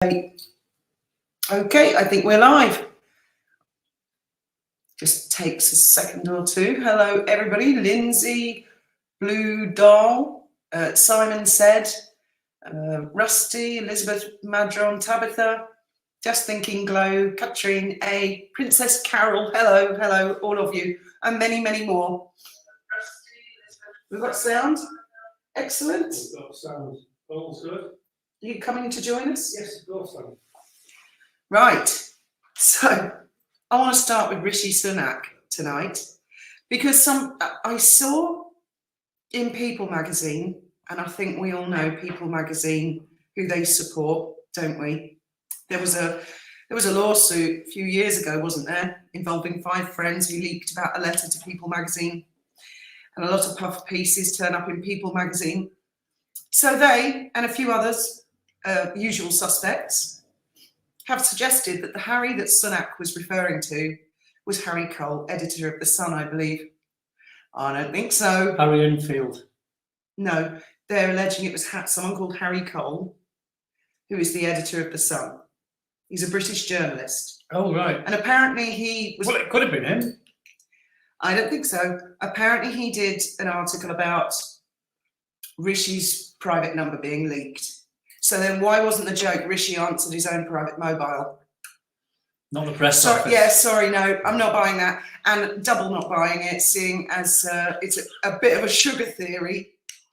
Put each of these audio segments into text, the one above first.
Okay, I think we're live. Just takes a second or two. Hello, everybody. Lindsay, Blue Doll, Simon said, Rusty, Elizabeth, Madron, Tabitha, Just Thinking Glow, Katrine A, Princess Carol. Hello, hello, all of you, and many, many more. We've got sound. Excellent. We've got sound. All's good. Are you coming to join us? Yes, of course. Right, so I want to start with Rishi Sunak tonight because I saw in People magazine, and I think we all know People magazine, who they support, don't we? There was a lawsuit a few years ago, wasn't there, involving 5 friends who leaked about a letter to People magazine, and a lot of puff pieces turn up in People magazine. So they and a few others, usual suspects, have suggested that the Harry that Sunak was referring to was Harry Cole, editor of The Sun, I believe. I don't think so. Harry Enfield. No, they're alleging it was someone called Harry Cole, who is the editor of The Sun. He's a British journalist. Oh, right. And apparently he was... Well, it could have been him. I don't think so. Apparently he did an article about Rishi's private number being leaked. So then why wasn't the joke Rishi answered his own private mobile? Not the press office. Yeah, sorry, no, I'm not buying that. And double not buying it, seeing as it's a bit of a sugar theory,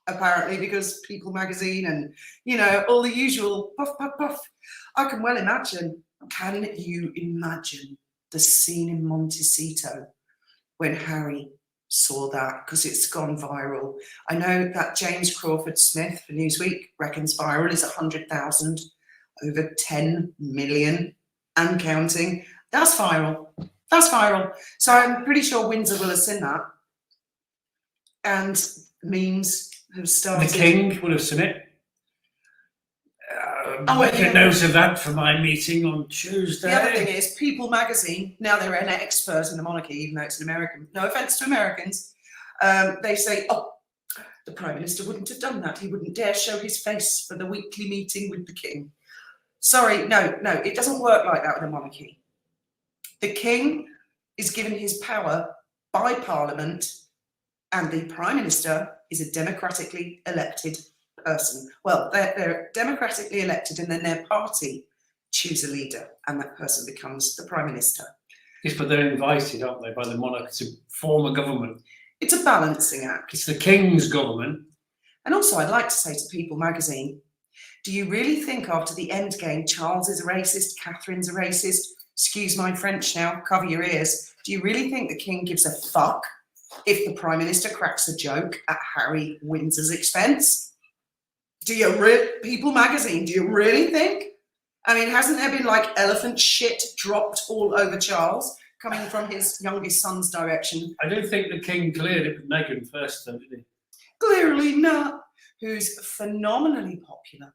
apparently, because People magazine and, you know, all the usual puff, puff, puff. I can well imagine, can you imagine the scene in Montecito when Harry saw that, because it's gone viral. I know that James Crawford Smith for Newsweek reckons viral is 100,000, over 10 million and counting. That's viral. That's viral. So I'm pretty sure Windsor will have seen that. And memes have started. The King would have seen it. Oh, make a note of that for my meeting on Tuesday. The other thing is, People magazine, now they're an expert in the monarchy, even though it's an American. No offence to Americans. They say, oh, the Prime Minister wouldn't have done that. He wouldn't dare show his face for the weekly meeting with the King. Sorry, no, it doesn't work like that with a monarchy. The King is given his power by Parliament, and the Prime Minister is a democratically elected person. Well, they're democratically elected, and then their party choose a leader, and that person becomes the Prime Minister. Yes, but they're invited, aren't they, by the monarch to form a government. It's a balancing act. It's the King's government. And also, I'd like to say to People magazine, do you really think after the end game, Charles is a racist, Catherine's a racist? Excuse my French now, cover your ears. Do you really think the King gives a fuck if the Prime Minister cracks a joke at Harry Windsor's expense? Do you People magazine, do you really think? I mean, hasn't there been like elephant shit dropped all over Charles coming from his youngest son's direction? I do think the King cleared it with Meghan first, though, didn't he? Clearly not. Who's phenomenally popular.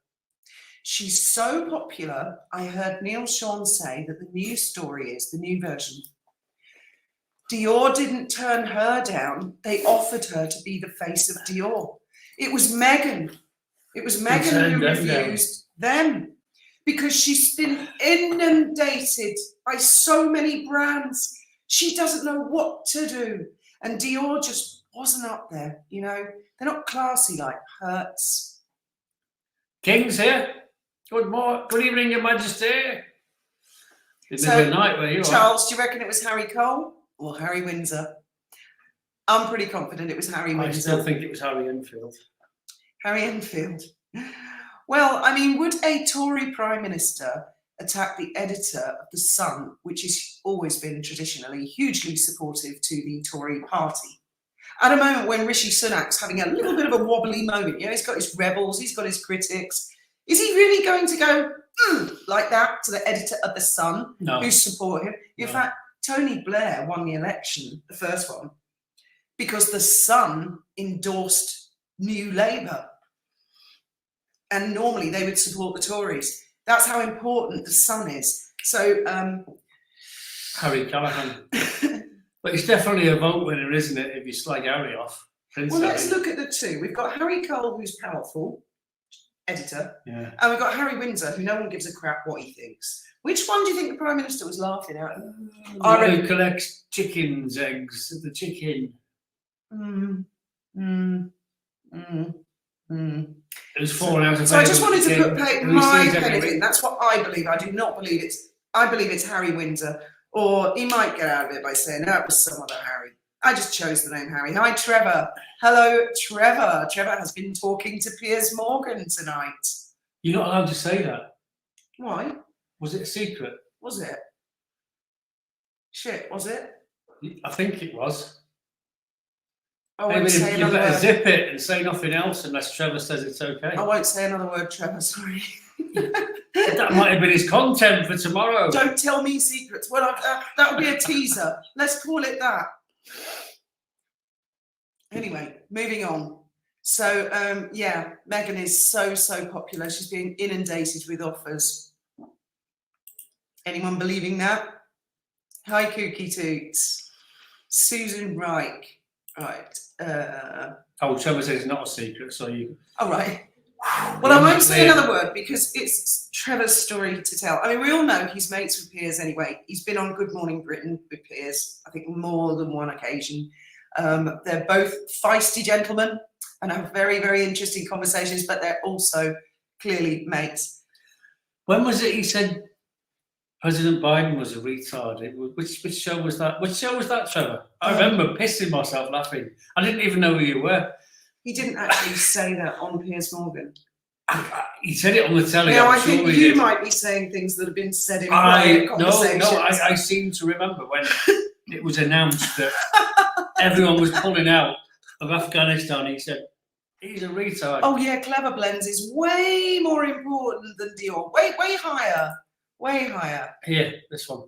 She's so popular, I heard Neil Sean say that the new story is, the new version, Dior didn't turn her down. They offered her to be the face of Dior. It was Meghan. It was Meghan who refused them because she's been inundated by so many brands. She doesn't know what to do. And Dior just wasn't up there, you know. They're not classy like Hertz. King's here. Good evening, Your Majesty. It's So, night where you are. Charles, do you reckon it was Harry Cole or Harry Windsor? I'm pretty confident it was Harry Windsor. I still think it was Harry Enfield. Harry Enfield. Well, I mean, would a Tory Prime Minister attack the editor of The Sun, which has always been traditionally hugely supportive to the Tory party, at a moment when Rishi Sunak's having a little bit of a wobbly moment? You know, he's got his rebels, he's got his critics. Is he really going to go like that to the editor of The Sun, who support him? In fact, Tony Blair won the election, the first one, because The Sun endorsed New Labour. And normally they would support the Tories. That's how important The Sun is. So, Harry Callahan. But it's definitely a vote winner, isn't it, if you slag Harry off? Well, let's look at the two. We've got Harry Cole, who's powerful, editor. Yeah. And we've got Harry Windsor, who no one gives a crap what he thinks. Which one do you think the Prime Minister was laughing at? Who collects chickens' eggs? The chicken. It was falling out of So I just wanted to put my penny penny in. That's what I believe. I do not believe it's. I believe it's Harry Windsor, or he might get out of it by saying, "No, it was some other Harry." I just chose the name Harry. Hi, Trevor. Hello, Trevor. Trevor has been talking to Piers Morgan tonight. You're not allowed to say that. Why? Was it a secret? Was it? Shit, was it? I think it was. I Maybe won't say you another better word. zip it and say nothing else unless Trevor says it's okay. I won't say another word, Trevor. Sorry. That might have been his content for tomorrow. Don't tell me secrets. Well, that would be a teaser. Let's call it that. Anyway, moving on. So, yeah, Meghan is so popular. She's being inundated with offers. Anyone believing that? Hi, Kooky Toots. Susan Reich. Right. Oh, Trevor says it's not a secret, so you... All right. Well, I won't say another word because it's Trevor's story to tell. I mean, we all know he's mates with Piers anyway. He's been on Good Morning Britain with Piers, I think, more than one occasion. They're both feisty gentlemen and have very, very interesting conversations, but they're also clearly mates. When was it he said President Biden was a retard? Which show was that? Which show was that, Trevor? I remember pissing myself laughing. I didn't even know who you were. He didn't actually say that on Piers Morgan. He said it on the telly. Now, I I'm sure think he you did. might be saying things that have been said in private conversations. I seem to remember when it was announced that everyone was pulling out of Afghanistan. He said, he's a retard. Oh, yeah, Clever Blends is way more important than Dior. Way higher. Way higher. Here, this one.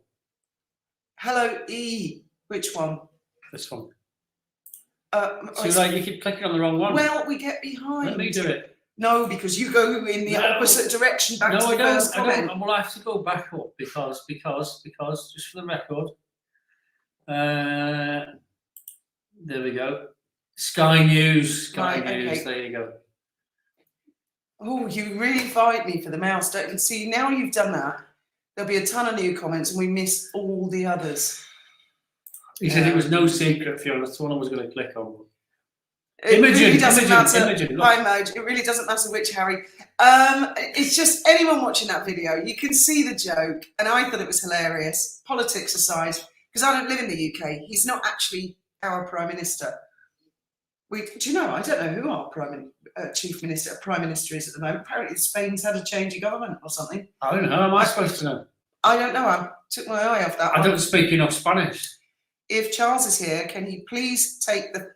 Hello, E. Which one? This one. So like you keep clicking on the wrong one. Well, we get behind. Let me do it. No, because you go in the opposite direction back to the first comment. I don't. Well, I have to go back up because, just for the record, there we go. Sky News. Okay. There you go. Oh, you really fight me for the mouse, don't you? See, now you've done that, there'll be a ton of new comments and we miss all the others. He said it was no secret, Fiona. That's the one I was going to click on. It really doesn't matter. Imogen, Hi, Moj. It really doesn't matter which Harry. It's just anyone watching that video, you can see the joke, and I thought it was hilarious. Politics aside, because I don't live in the UK. He's not actually our Prime Minister. Do you know? I don't know who our Prime Minister is at the moment. Apparently, Spain's had a change of government or something. I don't know. How am I supposed to know? I don't know. I took my eye off that. I don't speak enough Spanish. If Charles is here, can he please take the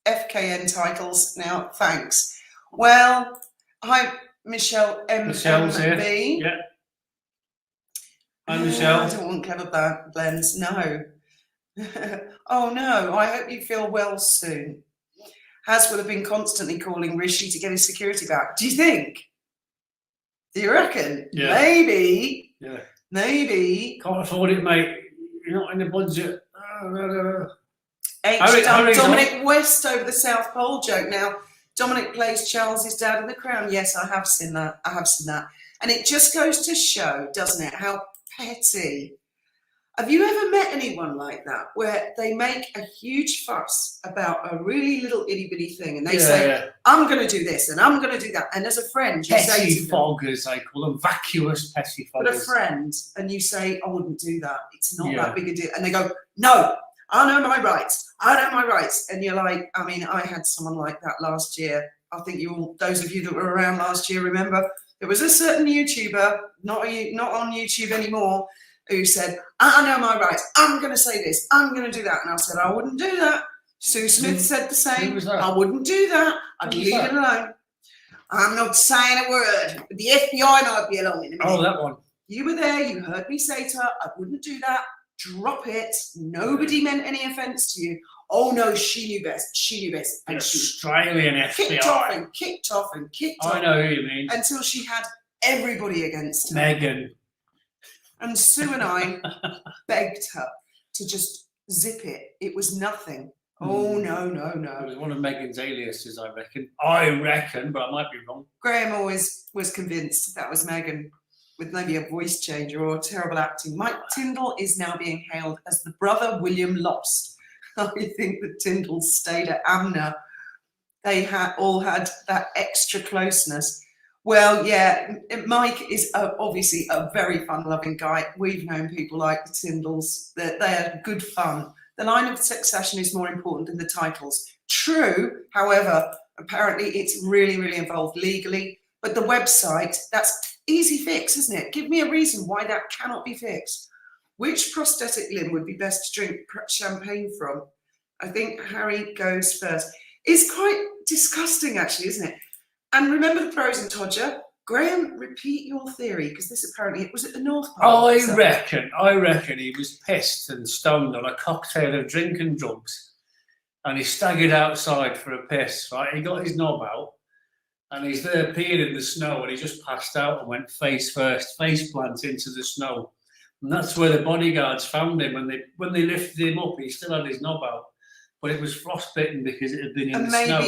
FKN titles now? Thanks. Well, hi, Michelle Michelle's here. MB. Yeah. Hi, Michelle. I don't want Clever Blends. No. Oh no. I hope you feel well soon. Has will have been constantly calling Rishi to get his security back. Do you think? Do you reckon? Yeah. Maybe. Yeah. Maybe. Can't afford it, mate. You're not in the budget. Dominic West over the South Pole joke. Now, Dominic plays Charles's dad in The Crown. Yes, I have seen that. And it just goes to show, doesn't it, how petty. Have you ever met anyone like that, where they make a huge fuss about a really little itty-bitty thing, and they say, I'm going to do this, and I'm going to do that. And as a friend, you say to them, foggers, I call them, vacuous petty foggers. but a friend, and you say, I wouldn't do that. It's not that big a deal. And they go, no, I know my rights. And you're like, I mean, I had someone like that last year. I think those of you that were around last year, remember, there was a certain YouTuber, not on YouTube anymore, who said, I know my rights. I'm going to say this. I'm going to do that. And I said, I wouldn't do that. Sue Smith said the same. Who was that? I wouldn't do that. I'd leave it alone. I'm not saying a word. But the FBI might be along in a minute. Oh, that one. You were there. You heard me say to her, I wouldn't do that. Drop it. Nobody meant any offence to you. Oh, no, she knew best. And she Australian FBI. kicked off. I know who you mean. Until she had everybody against her. Meghan. And Sue and I begged her to just zip it. It was nothing. Oh, no, no, It no. was one of Meghan's aliases, I reckon. I reckon, but I might be wrong. Graham always was convinced that was Meghan, with maybe a voice change or terrible acting. Mike Tyndall is now being hailed as the brother William lost. I think the Tyndalls stayed at Amna. They all had that extra closeness. Well, yeah, Mike is obviously a very fun-loving guy. We've known people like the Tyndalls. They're good fun. The line of succession is more important than the titles. True, however, apparently it's really, really involved legally. But the website, that's easy fix, isn't it? Give me a reason why that cannot be fixed. Which prosthetic limb would be best to drink champagne from? I think Harry goes first. It's quite disgusting, actually, isn't it? And remember the pros and todger. Graham, repeat your theory, because this apparently, was it the North Pole? I reckon he was pissed and stoned on a cocktail of drink and drugs, and he staggered outside for a piss, right? He got his knob out, and he's there peeing in the snow, and he just passed out and went face first, face plant into the snow. And that's where the bodyguards found him. When they lifted him up, he still had his knob out, but it was frostbitten because it had been in the snow.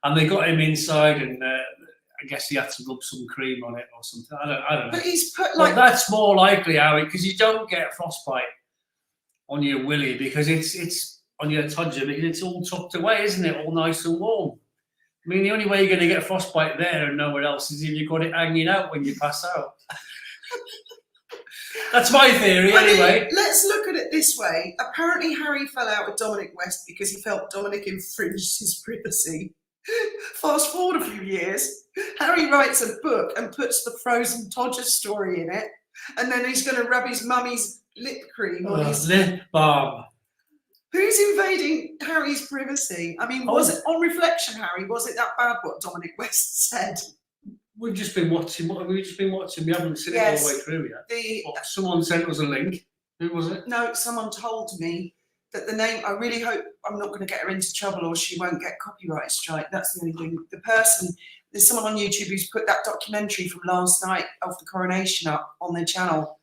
And they got him inside, and I guess he had to rub some cream on it or something. I don't know. But he's put But that's more likely, Harry, because you don't get frostbite on your willy because it's on your todger because it's all tucked away, isn't it? All nice and warm. I mean, the only way you're going to get frostbite there and nowhere else is if you've got it hanging out when you pass out. That's my theory, anyway. Let's look at it this way. Apparently, Harry fell out with Dominic West because he felt Dominic infringed his privacy. Fast forward a few years, Harry writes a book and puts the frozen todger story in it, and then he's going to rub his mummy's lip cream on his lip balm. Who's invading Harry's privacy? I mean, was it on reflection, Harry? Was it that bad what Dominic West said? We've just been watching. What have we just been watching? We haven't seen it all the way through yet. Someone sent us a link. Who was it? No, someone told me that the name. I really hope I'm not going to get her into trouble or she won't get copyright strike. That's the only thing. The person, there's someone on YouTube who's put that documentary from last night of the Coronation up on their channel.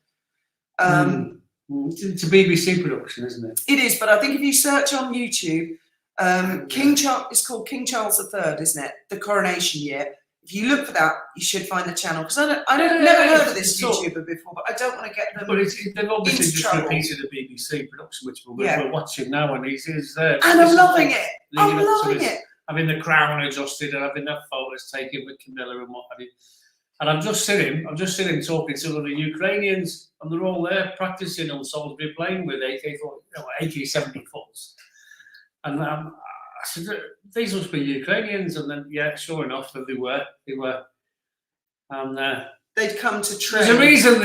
It's a BBC production, isn't it? It is, but I think if you search on YouTube, it's called King Charles III, isn't it? The Coronation year. If you look for that, you should find the channel because I never heard of this YouTuber before, but I don't want to get them. But they've obviously just trouble. repeated the BBC production, which we're watching now, and he's there. And I'm loving it. I'm loving it. Having the crown adjusted and having their photos taken with Camilla and what have you. And I've just seen him talking to the Ukrainians, and they're all there practicing on Salisbury Plain with AK-74s. And I said, these must be Ukrainians, and then sure enough, they were. And they'd come to train. There's a reason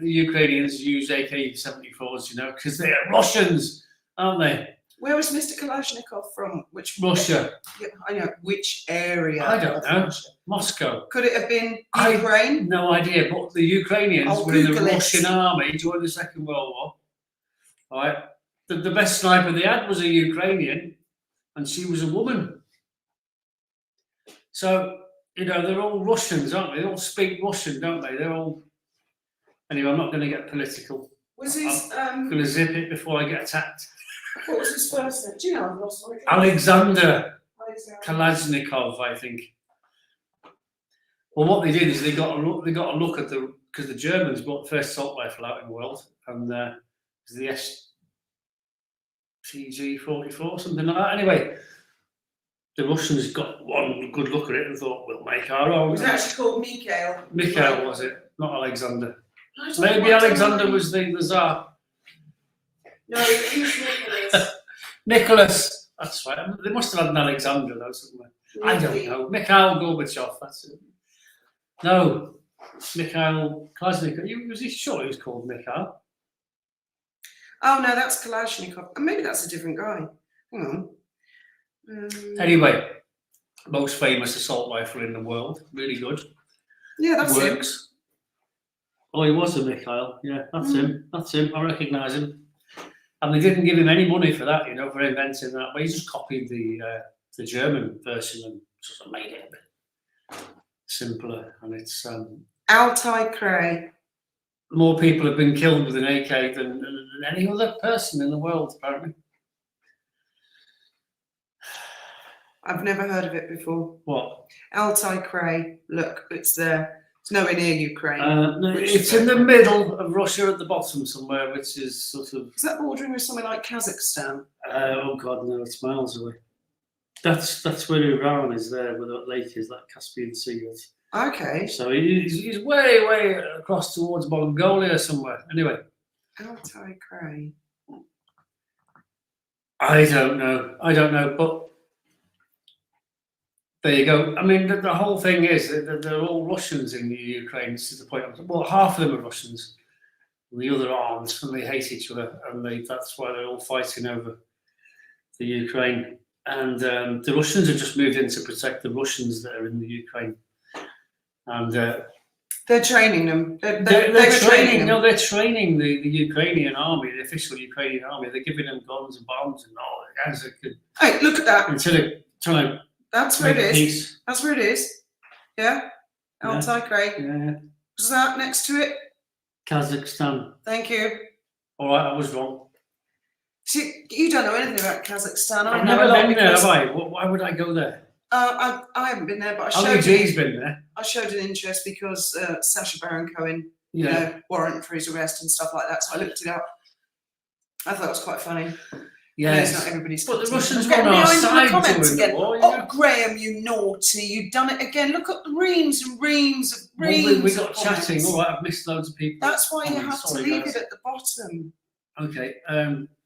the Ukrainians use AK-74s, because they're Russians, aren't they? Where was Mr. Kalashnikov from? Which Russia? Yeah, I know. Which area? I don't know. Russia? Moscow. Could it have been Ukraine? No idea. But the Ukrainians were in the Russian army during the Second World War. All right. The best sniper they had was a Ukrainian, and she was a woman. So they're all Russians, aren't they? They all speak Russian, don't they? They're all. Anyway, I'm not going to get political. I'm going to zip it before I get attacked. What was his first name? Do you know? I've lost my Alexander Kalashnikov, I think. Well, what they did is they got a look at because the Germans brought the first assault rifle out in the world, and it was the STG-44, something like that. Anyway, the Russians got one good look at it and thought, we'll make our own. It was actually called Mikhail. Mikhail, was it? Not Alexander. Maybe Alexander was the Tsar. No, he was Nicholas. Nicholas. That's right. They must have had an Alexander, though, somewhere. I don't know. Mikhail Gorbachev, that's it. No. Mikhail Kalashnikov. Was he sure he was called Mikhail? Oh, no, that's Kalashnikov. And maybe that's a different guy. Hang on. Anyway, most famous assault rifle in the world. Really good. Yeah, that's Works. Oh, he was a Mikhail. Yeah, that's him. That's him. I recognise him. And they didn't give him any money for that, for inventing that. But he just copied the German version and sort of made it a bit simpler. And it's Altai Cray. More people have been killed with an AK than any other person in the world, apparently. I've never heard of it before. What? Altai Krai. Look, it's there. It's nowhere near Ukraine. No, it's in the middle of Russia at the bottom somewhere, which is sort of. Is that bordering with somewhere like Kazakhstan? Oh God, no! It's miles away. That's where Iran is there, where that lake is, that Caspian Sea is. Okay. So he's way across towards Mongolia somewhere. Anyway. Altai Krai. I don't know, but there you go. I mean, the whole thing is that they're all Russians in the Ukraine. This is the point. Well, half of them are Russians, and the other aren't, and they hate each other, and that's why they're all fighting over the Ukraine. And the Russians have just moved in to protect the Russians that are in the Ukraine, and they're training them. They're training. No, they're training the Ukrainian army, the official Ukrainian army. They're giving them guns and bombs and all that kinds of. Hey, look at that. Instead of trying to. That's where it is. Peace. That's where it is. Yeah. Altai Krai. Yeah. Was that next to it? Kazakhstan. Thank you. All right, I was wrong. See, you don't know anything about Kazakhstan. I've never been there, have I? Why would I go there? I haven't been there, but I showed. G's been there. I showed an interest because Sacha Baron Cohen, Yeah. Warrant for his arrest and stuff like that. So I looked it up. I thought it was quite funny. Yes. It's not everybody's. But the Russians were on our side comments during again. the war. Oh, Graham, you naughty! You've done it again. Look at the reams and reams of reams. We got of chatting. comments. All right, I've missed loads of people. That's why you have Sorry, to leave guys. it at the bottom. Okay.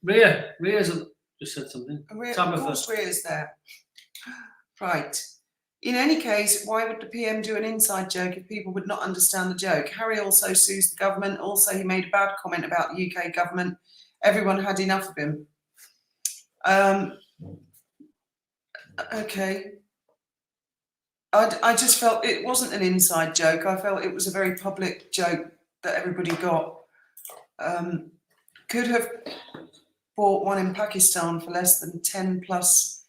Ria's just said something. Of course, Ria's there. Right. In any case, why would the PM do an inside joke if people would not understand the joke? Harry also sues the government. Also, he made a bad comment about the UK government. Everyone had enough of him. Okay. I just felt it wasn't an inside joke. I felt it was a very public joke that everybody got. Could have bought one in Pakistan for less than 10 plus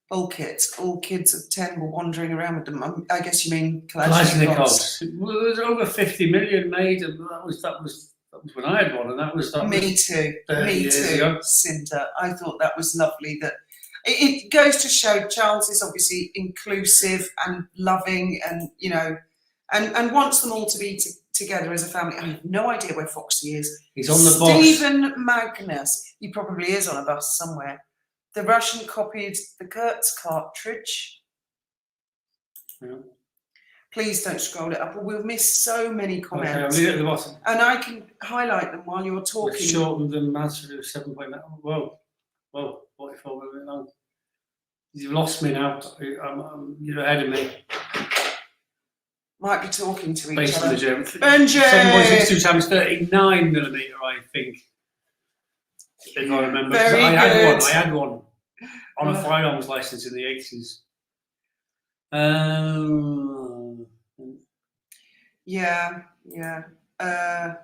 bull kits. All kids of 10 were wandering around with them. I guess you mean Kalashnikovs. Well, there was over 50 million made, and that was when I had one, and that was Me too, ago. Cinder. I thought that was lovely. That it goes to show Charles is obviously inclusive and loving, and and wants them all to be together as a family. I have no idea where Foxy is. He's on the bus. Stephen Magnus. He probably is on a bus somewhere. The Russian copied the Kurtz cartridge. Yeah. Please don't scroll it up, or we'll miss so many comments. Okay, I'll leave it at the bottom. And I can highlight them while you're talking. We've shortened the master to 7.9. Whoa, 44 minutes long. You've lost me now. You're ahead of me. Might be talking to each Based on other. the German. Benji! 7.62 times 39mm, I think. If I remember. Very I good. had one on a firearms license in the 80s. Yeah. Hang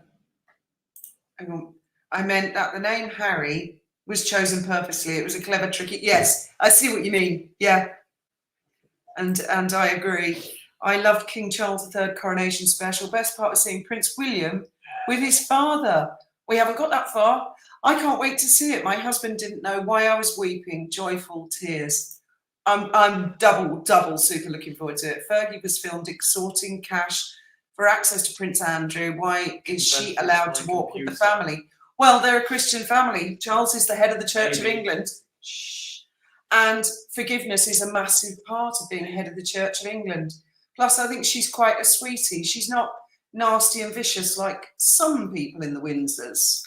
on. I meant that the name Harry was chosen purposely. It was a clever, tricky. Yes, I see what you mean. Yeah. And I agree. I loved King Charles III Coronation special. Best part was seeing Prince William with his father. We haven't got that far. I can't wait to see it. My husband didn't know why I was weeping. Joyful tears. I'm double super looking forward to it. Fergie was filmed extorting cash for access to Prince Andrew. Why is she allowed to walk with the family? Well, they're a Christian family. Charles is the head of the Church of England. Shh. And forgiveness is a massive part of being head of the Church of England. Plus, I think she's quite a sweetie. She's not nasty and vicious like some people in the Windsors.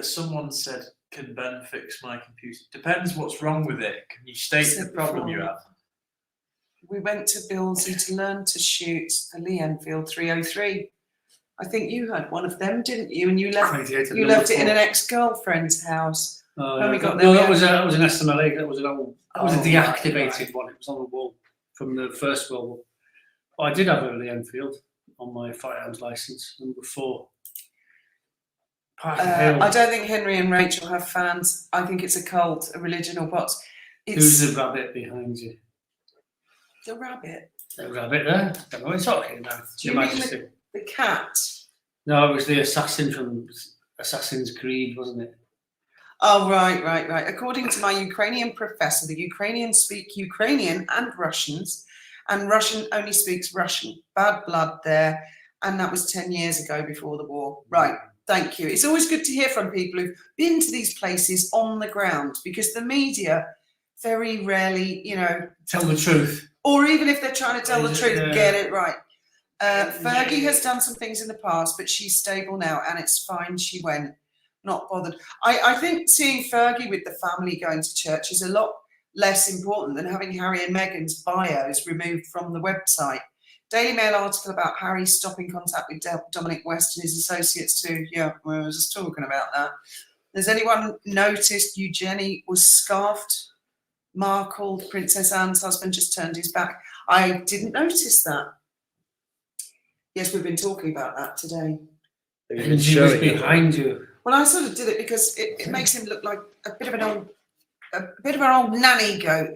Someone said, can Ben fix my computer? Depends what's wrong with it. Can you state the problem you have? We went to Billsy to learn to shoot the Lee Enfield 303. I think you had one of them, didn't you? And you left it in an ex-girlfriend's house. When we got there, that was an SMLA. That was an old. That was a deactivated one. It was on the wall from the First World War. But I did have a Lee Enfield on my firearms license, number 4. I don't think Henry and Rachel have fans. I think it's a cult, a religion, or what. Who's the rabbit behind you? The rabbit. The rabbit there. I don't know what you're talking about. Do you mean the cat? No, it was the assassin from Assassin's Creed, wasn't it? Oh, right. According to my Ukrainian professor, the Ukrainians speak Ukrainian and Russians, and Russian only speaks Russian. Bad blood there. And that was 10 years ago, before the war. Right. Thank you. It's always good to hear from people who've been to these places on the ground, because the media very rarely, Tell the truth. or even if they're trying to tell the truth, Yeah. get it right. Fergie has done some things in the past, but she's stable now, and it's fine. She went, not bothered. I think seeing Fergie with the family going to church is a lot less important than having Harry and Meghan's bios removed from the website. Daily Mail article about Harry stopping contact with Dominic West and his associates too. Yeah, I was just talking about that. Has anyone noticed Eugenie was scarfed? Markle, Princess Anne's husband, just turned his back. I didn't notice that. Yes, we've been talking about that today. And he was behind you. Well, I sort of did it because it makes him look like a bit of an old nanny goat,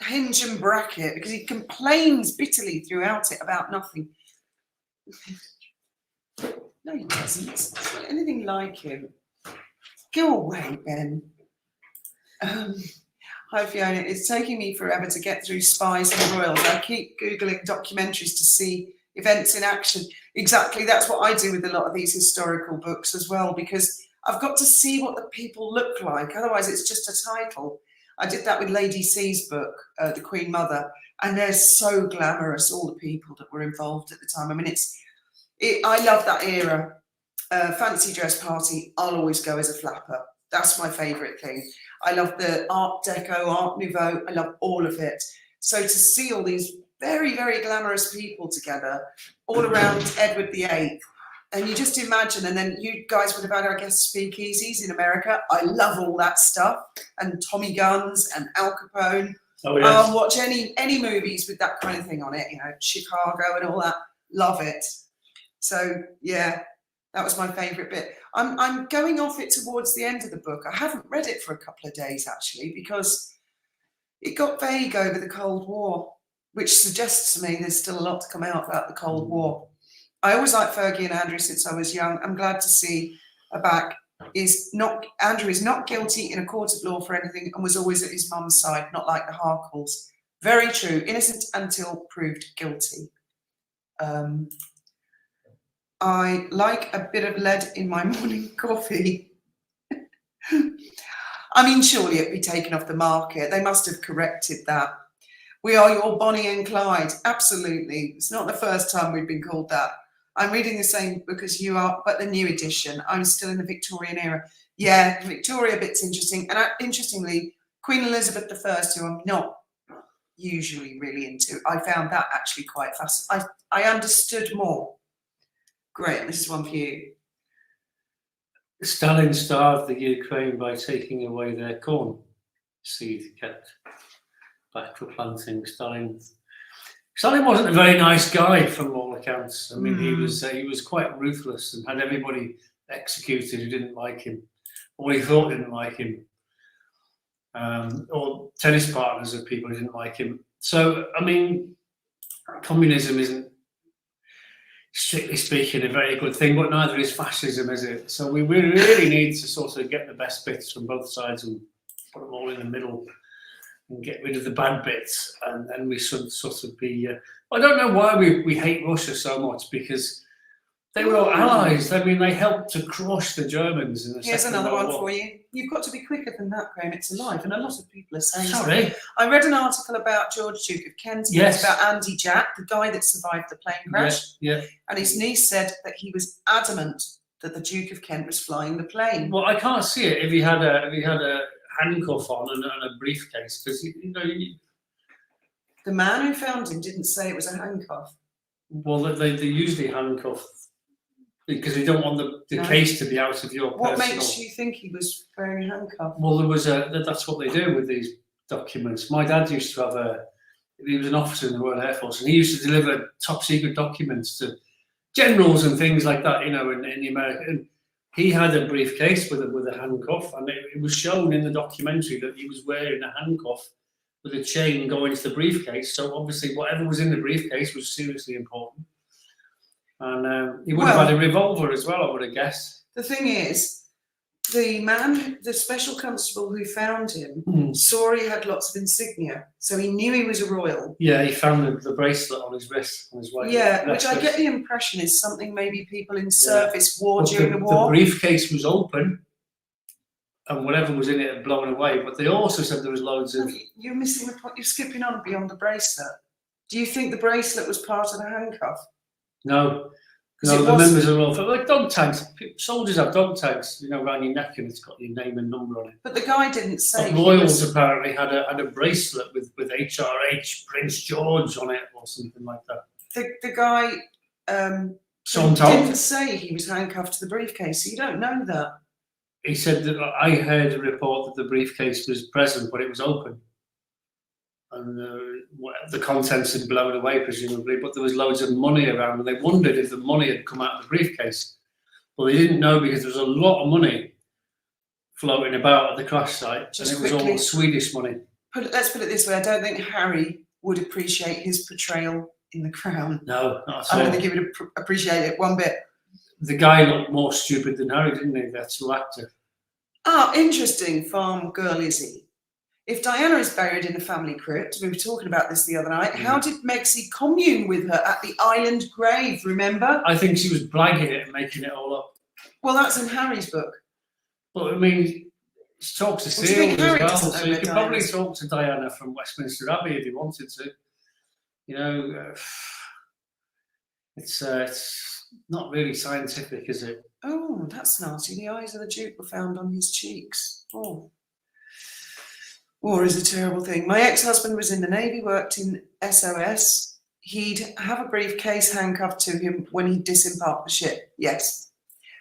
hinge and bracket, because he complains bitterly throughout it about nothing. No, he doesn't. It's not anything like him. Go away, Ben. Hi, Fiona. It's taking me forever to get through Spies and Royals. I keep Googling documentaries to see events in action. Exactly, that's what I do with a lot of these historical books as well, because I've got to see what the people look like. Otherwise, it's just a title. I did that with Lady C's book, The Queen Mother, and they're so glamorous, all the people that were involved at the time. I mean, I love that era. Fancy dress party, I'll always go as a flapper. That's my favourite thing. I love the Art Deco, Art Nouveau. I love all of it. So to see all these very, very glamorous people together all around Edward VIII, and you just imagine, and then you guys would have had, I guess, speakeasies in America. I love all that stuff, and Tommy Guns and Al Capone. Oh, yes. I'll watch any movies with that kind of thing on it, Chicago and all that. Love it. So yeah, that was my favourite bit. I'm going off it towards the end of the book. I haven't read it for a couple of days actually, because it got vague over the Cold War, which suggests to me there's still a lot to come out about the Cold War. I always liked Fergie and Andrew since I was young. I'm glad to see Andrew is not guilty in a court of law for anything, and was always at his mum's side, not like the Harkles. Very true. Innocent until proved guilty. I like a bit of lead in my morning coffee. I mean, surely it'd be taken off the market. They must have corrected that. We are your Bonnie and Clyde. Absolutely. It's not the first time we've been called that. I'm reading the same book as you are, but the new edition. I'm still in the Victorian era. Yeah, the Victoria bit's interesting. And interestingly, Queen Elizabeth I, who I'm not usually really into, I found that actually quite fascinating. I understood more. Great, this is one for you. Stalin starved the Ukraine by taking away their corn seed, kept back for planting. Stalin wasn't a very nice guy from all accounts. I mean, he was quite ruthless and had everybody executed who didn't like him, or he thought didn't like him, or tennis partners of people who didn't like him. So, I mean, communism isn't, strictly speaking, a very good thing, but neither is fascism, is it? So we really need to sort of get the best bits from both sides and put them all in the middle and get rid of the bad bits, and then we should sort of be... I don't know why we hate Russia so much, because they were all allies. I mean, they helped to crush the Germans in the Here's Second another World one War. for you. You've got to be quicker than that, Graham. It's alive, and a lot of people are saying Sorry. so. I read an article about George, Duke of Kent. Yes. It's about Andy Jack, the guy that survived the plane crash. Yeah. And his niece said that he was adamant that the Duke of Kent was flying the plane. Well, I can't see it if he had a handcuff on and a briefcase, because The man who found him didn't say it was a handcuff. well, they usually handcuff because they don't want the No. case to be out of your What personal... makes you think he was wearing a handcuff? Well, that's what they do with these documents. My dad used to have he was an officer in the Royal Air Force, and he used to deliver top secret documents to generals and things like that, in the American. He had a briefcase with a handcuff, and it was shown in the documentary that he was wearing a handcuff with a chain going to the briefcase. So obviously, whatever was in the briefcase was seriously important. And he would have had a revolver as well, I would have guessed. The thing is, the man, the special constable who found him, saw he had lots of insignia, so he knew he was a royal. Yeah, he found the bracelet on his wrist, on his right. Yeah, which I get the impression is something maybe people in service wore But during the war. The briefcase was open, and whatever was in it had blown away. But they also said there was loads of. You're missing the point. You're skipping on beyond the bracelet. Do you think the bracelet was part of the handcuff? No. No, the members are all like dog tags. Soldiers have dog tags, around your neck, and it's got your name and number on it. But the guy didn't say. But royals apparently had a bracelet with HRH Prince George on it or something like that. The guy didn't say he was handcuffed to the briefcase. So you don't know that. He said that I heard a report that the briefcase was present, but it was open. And the contents had blown away, presumably, but there was loads of money around, and they wondered if the money had come out of the briefcase. Well, they didn't know because there was a lot of money floating about at the crash site, and it was all Swedish money. Let's put it this way: I don't think Harry would appreciate his portrayal in The Crown. No, not at all. I don't think he would appreciate it one bit. The guy looked more stupid than Harry, didn't he? That's the actor. Ah, interesting. Farm girl is he? If Diana is buried in a family crypt, we were talking about this the other night, how did Megsy commune with her at the island grave, remember? I think she was blagging it and making it all up. Well, that's in Harry's book. But, I mean, she talks to Seals as well, so you could probably talk to Diana from Westminster Abbey if you wanted to. It's not really scientific, is it? Oh, that's nasty. The eyes of the Duke were found on his cheeks. Oh. War is a terrible thing. My ex-husband was in the Navy, worked in SOS. He'd have a briefcase handcuffed to him when he'd disembark the ship. Yes.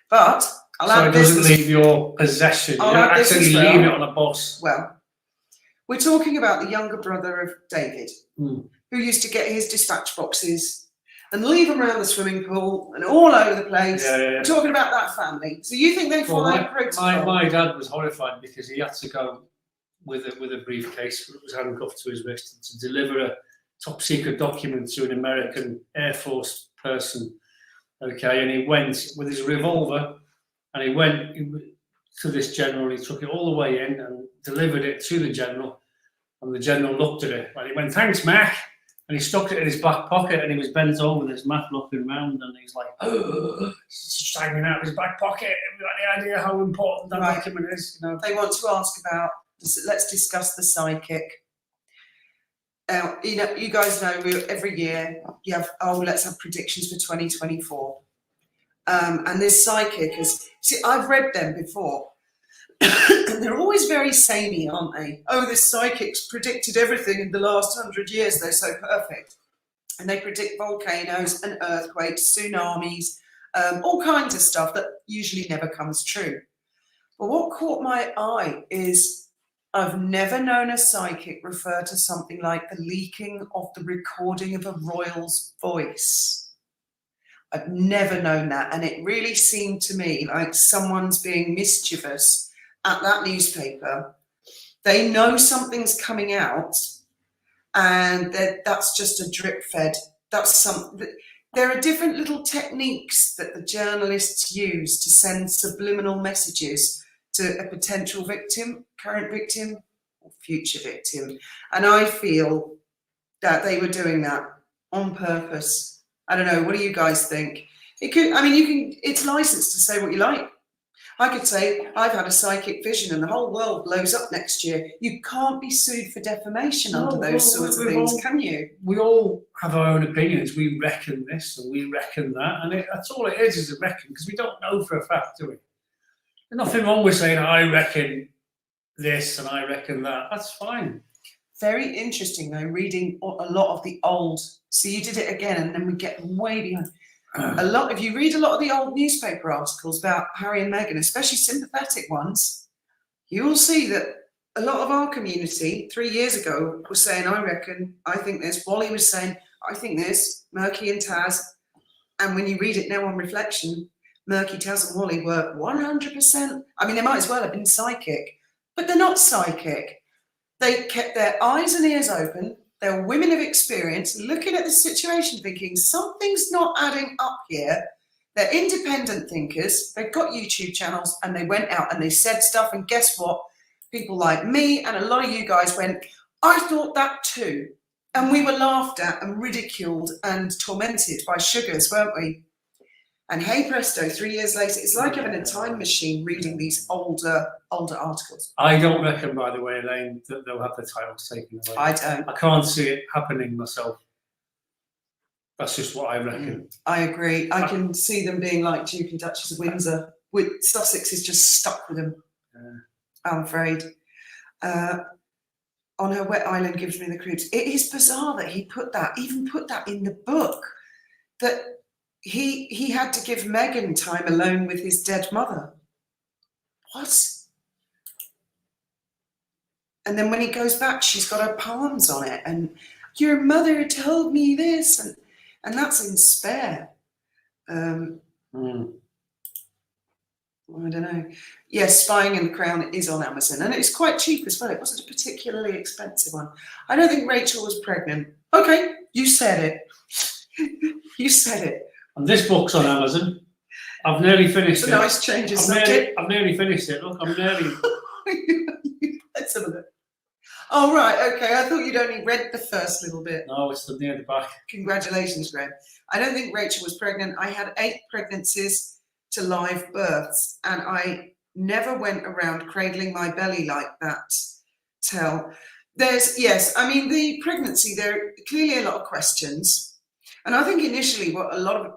But so it doesn't leave your possession. You don't actually leave it on a bus. Well, we're talking about the younger brother of David, who used to get his dispatch boxes and leave them around the swimming pool and all over the place. Yeah. We're talking about that family. So you think they follow protocol? My dad was horrified because he had to go with a briefcase that was handcuffed to his wrist to deliver a top secret document to an American Air Force person. Okay, and he went with his revolver, and he went to this general. He took it all the way in and delivered it to the general, and the general looked at it and he went, "Thanks, Mac," and he stuck it in his back pocket, and he was bent over with his Mac looking round, and he's like, "Oh, it's just hanging out of his back pocket. Have you got any idea how important that document is?" They want to ask about. Let's discuss the psychic. You guys know every year you have, let's have predictions for 2024. And this psychic I've read them before. And they're always very samey, aren't they? Oh, this psychic's predicted everything in the last 100 years. They're so perfect. And they predict volcanoes and earthquakes, tsunamis, all kinds of stuff that usually never comes true. But what caught my eye is I've never known a psychic refer to something like the leaking of the recording of a royal's voice. I've never known that. And it really seemed to me like someone's being mischievous at that newspaper. They know something's coming out, and that's just a drip fed. There are different little techniques that the journalists use to send subliminal messages to a potential victim, current victim, or future victim. And I feel that they were doing that on purpose. I don't know, what do you guys think? It's licensed to say what you like. I could say, I've had a psychic vision and the whole world blows up next year. You can't be sued for defamation under those sorts of things, can you? We all have our own opinions. We reckon this and we reckon that. And that's all it is a reckon, because we don't know for a fact, do we? There's nothing wrong with saying, I reckon this and I reckon that. That's fine. Very interesting, though, reading a lot of the old. So you did it again, and then we get way behind. If you read a lot of the old newspaper articles about Harry and Meghan, especially sympathetic ones, you will see that a lot of our community 3 years ago was saying, I reckon, I think this. Wally was saying, I think this. Murky and Taz. And when you read it now on reflection, Murky, Taz and Wally were 100%. I mean, they might as well have been psychic, but they're not psychic. They kept their eyes and ears open. They're women of experience looking at the situation thinking something's not adding up here. They're independent thinkers. They've got YouTube channels, and they went out and they said stuff. And guess what? People like me and a lot of you guys went, I thought that too. And we were laughed at and ridiculed and tormented by sugars, weren't we? And hey presto, 3 years later, it's like having a time machine reading these older articles. I don't reckon, by the way, Elaine, that they'll have the titles taken away. I don't. I can't see it happening myself. That's just what I reckon. I agree. I can see them being like Duke and Duchess of Windsor. Sussex is just stuck with them. I'm afraid. On her wet island gives me the creeps. It is bizarre that he put that in the book, that he had to give Meghan time alone with his dead mother. What? And then when he goes back, she's got her palms on it, and your mother told me this, and that's in Spare. I don't know. Yes, Spying in the Crown is on Amazon, and it's quite cheap as well. It wasn't a particularly expensive one. I don't think Rachel was pregnant. Okay, you said it. You said it. And this book's on Amazon. I've nearly finished it's it. A nice change of subject. I've nearly finished it. Look, I'm nearly. You read some of it. Oh, right, okay. I thought you'd only read the first little bit. No, it's near the back. Congratulations, Graham. I don't think Rachel was pregnant. I had 8 pregnancies to live births, and I never went around cradling my belly like that. The pregnancy, there are clearly a lot of questions. And I think initially what a lot of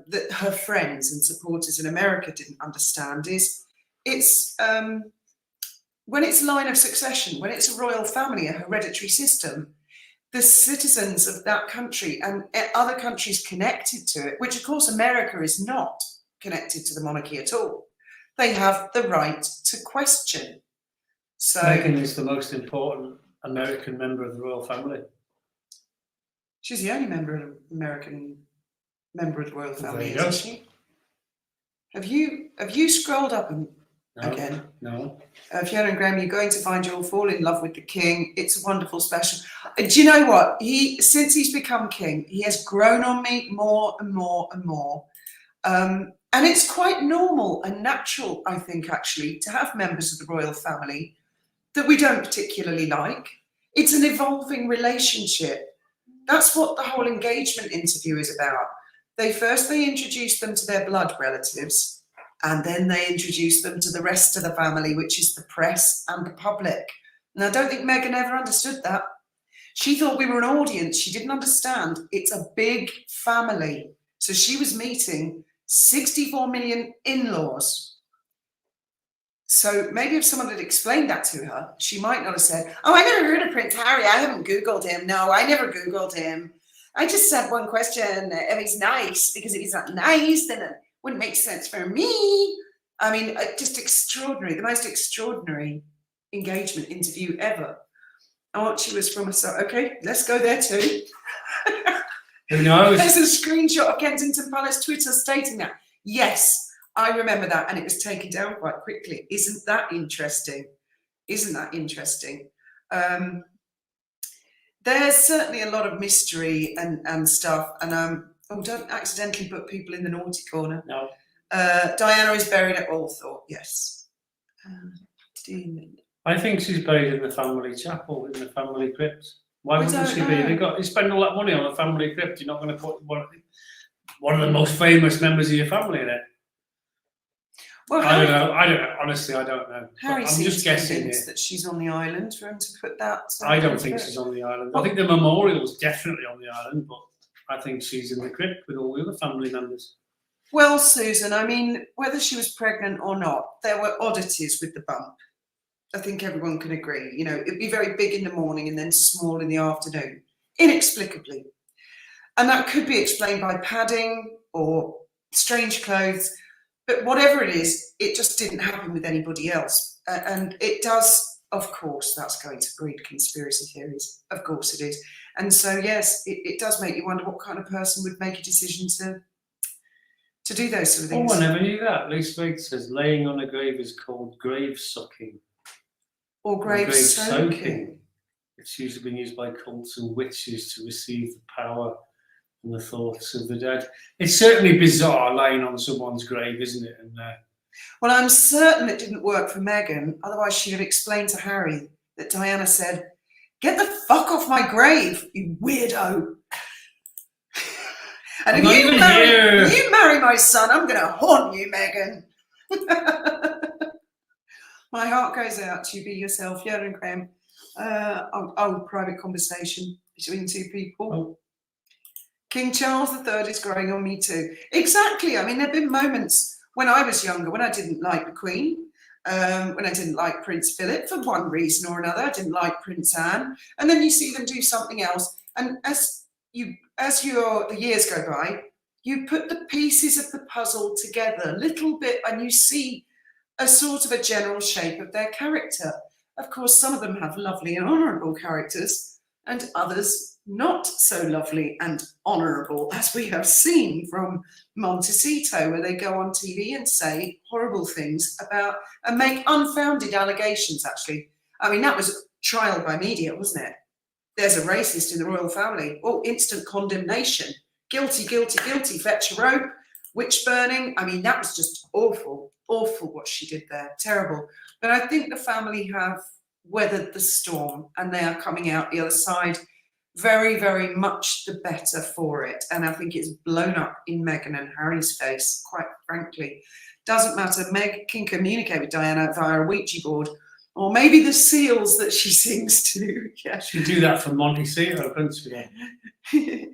that her friends and supporters in America didn't understand is it's when it's line of succession, when it's a royal family, a hereditary system, the citizens of that country and other countries connected to it, which of course America is not connected to the monarchy at all, they have the right to question. So Meghan is the most important American member of the royal family. She's the only American member of the royal family, There you isn't she? Have you scrolled up again? No. Fiona and Graham, you're going to find you'll fall in love with the king. It's a wonderful special. Do you know what? Since he's become king, he has grown on me more and more and more. And it's quite normal and natural, I think, actually, to have members of the royal family that we don't particularly like. It's an evolving relationship. That's what the whole engagement interview is about. They introduce them to their blood relatives, and then they introduce them to the rest of the family, which is the press and the public. And I don't think Meghan ever understood that. She thought we were an audience. She didn't understand. It's a big family. So she was meeting 64 million in-laws. So maybe if someone had explained that to her, she might not have said, oh, I never heard of Prince Harry. I haven't Googled him. No, I never Googled him. I just had one question. If he's nice, because if he's not nice, then it wouldn't make sense for me. I mean, just extraordinary, the most extraordinary engagement interview ever. Archie was from okay, let's go there too. Who knows? There's a screenshot of Kensington Palace Twitter stating that. Yes, I remember that, and it was taken down quite quickly. Isn't that interesting? Isn't that interesting? There's certainly a lot of mystery and stuff. And don't accidentally put people in the naughty corner. No. Diana is buried at Althorpe. Yes. I think she's buried in the family chapel, in the family crypt. Why wouldn't she be? You spend all that money on a family crypt. You're not going to put one of the most famous members of your family in it. Well, I don't know. Honestly, I don't know. Harry I'm just guessing here. that she's on the island for him to put that. I don't think she's on the island. I think the memorial's definitely on the island, but I think she's in the crypt with all the other family members. Well, Susan, I mean, whether she was pregnant or not, there were oddities with the bump. I think everyone can agree. You know, it'd be very big in the morning and then small in the afternoon, inexplicably. And that could be explained by padding or strange clothes. But whatever it is, it just didn't happen with anybody else. And it does, of course, that's going to breed conspiracy theories. Of course it is. And so, yes, it does make you wonder what kind of person would make a decision to do those sort of things. Oh, I never knew that. Lee Swade says laying on a grave is called grave sucking. Or grave soaking. It's usually been used by cults and witches to receive the power and the thoughts of the dead. It's certainly bizarre lying on someone's grave, isn't it? And Well, I'm certain it didn't work for Meghan. Otherwise, she would explain to Harry that Diana said, "Get the fuck off my grave, you weirdo." And I'm if not you even here. you marry my son, I'm going to haunt you, Meghan. My heart goes out to you. Be yourself, Fiona and Graham. Private conversation between two people. Oh. King Charles III is growing on me too. Exactly. I mean, there have been moments when I was younger when I didn't like the Queen, when I didn't like Prince Philip for one reason or another. I didn't like Prince Anne, and then you see them do something else, and as the years go by, you put the pieces of the puzzle together a little bit, and you see a sort of a general shape of their character. Of course, some of them have lovely and honourable characters, and others not so lovely and honourable, as we have seen from Montecito, where they go on TV and say horrible things about and make unfounded allegations, actually. I mean, that was trial by media, wasn't it? There's a racist in the royal family. Oh, instant condemnation. Guilty, guilty, guilty. Fetch a rope. Witch burning. I mean, that was just awful. Awful what she did there. Terrible. But I think the family have weathered the storm and they are coming out the other side very, very much the better for it. And I think it's blown up in Meghan and Harry's face, quite frankly. Doesn't matter. Meg can communicate with Diana via a Ouija board, or maybe the seals that she sings to. Yeah. She do that for Montecito, couldn't she?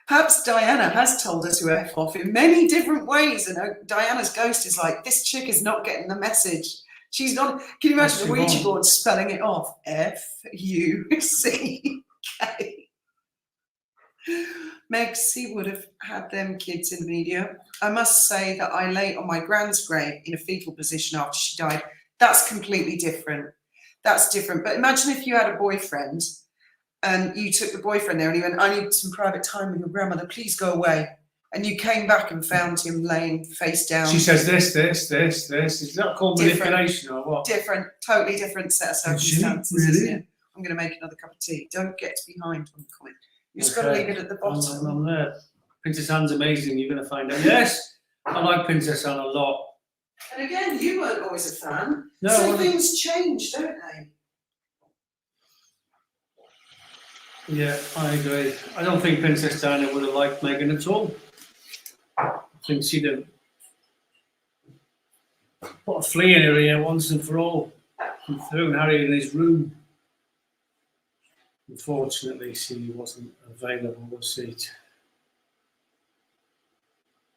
Perhaps Diana has told her to F off in many different ways, and Diana's ghost is like, this chick is not getting the message. She's not. Can you imagine the Ouija board spelling it off? F-U-C-K. Meg C would have had them kids in the media. I must say that I lay on my grand's grave in a fetal position after she died. That's completely different. That's different. But imagine if you had a boyfriend and you took the boyfriend there and you went, I need some private time with your grandmother, please go away. And you came back and found him laying face down. She says this. Is that called manipulation or what? Different, totally different set of circumstances. Really? Isn't it? I'm going to make another cup of tea. Don't get behind on the comment. You just got to leave it at the bottom. I'm there. Princess Anne's amazing. You're going to find out. Yes, I like Princess Anne a lot. And again, you weren't always a fan. No, so things change, don't they? Yeah, I agree. I don't think Princess Diana would have liked Meghan at all. I think she'd have put a flea in her ear once and for all and thrown Harry in his room. Unfortunately, she wasn't available, was she?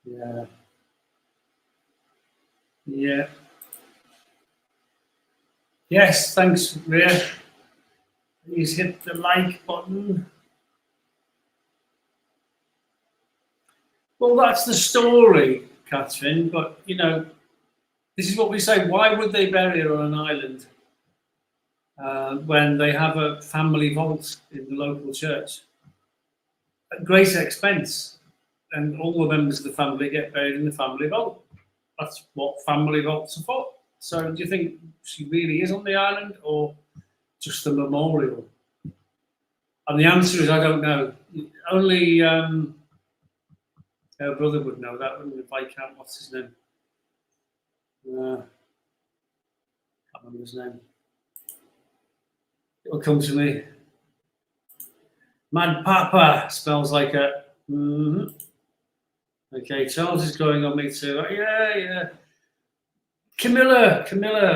Yeah. Yeah. Yes, thanks, Rhea. Please hit the like button. Well, that's the story, Catherine, but, you know, this is what we say. Why would they bury her on an island when they have a family vault in the local church? At great expense. And all the members of the family get buried in the family vault. That's what family vaults are for. So do you think she really is on the island or just a memorial? And the answer is I don't know. Only her brother would know that, wouldn't it? Viscount, what's his name? Can't remember his name. It'll come to me. Mad Papa spells like a. Okay, Charles is going on me too. Yeah. Camilla,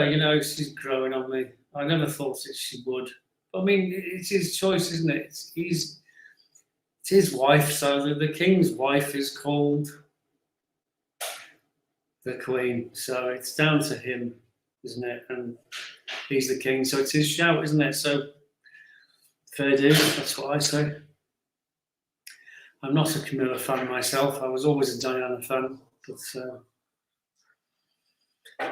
you know, she's growing on me. I never thought that she would. I mean, it's his choice, isn't it? It's his wife, so the king's wife is called the Queen. So it's down to him, isn't it? And he's the king, so it's his shout, isn't it? So fair dues, that's what I say. I'm not a Camilla fan myself. I was always a Diana fan, but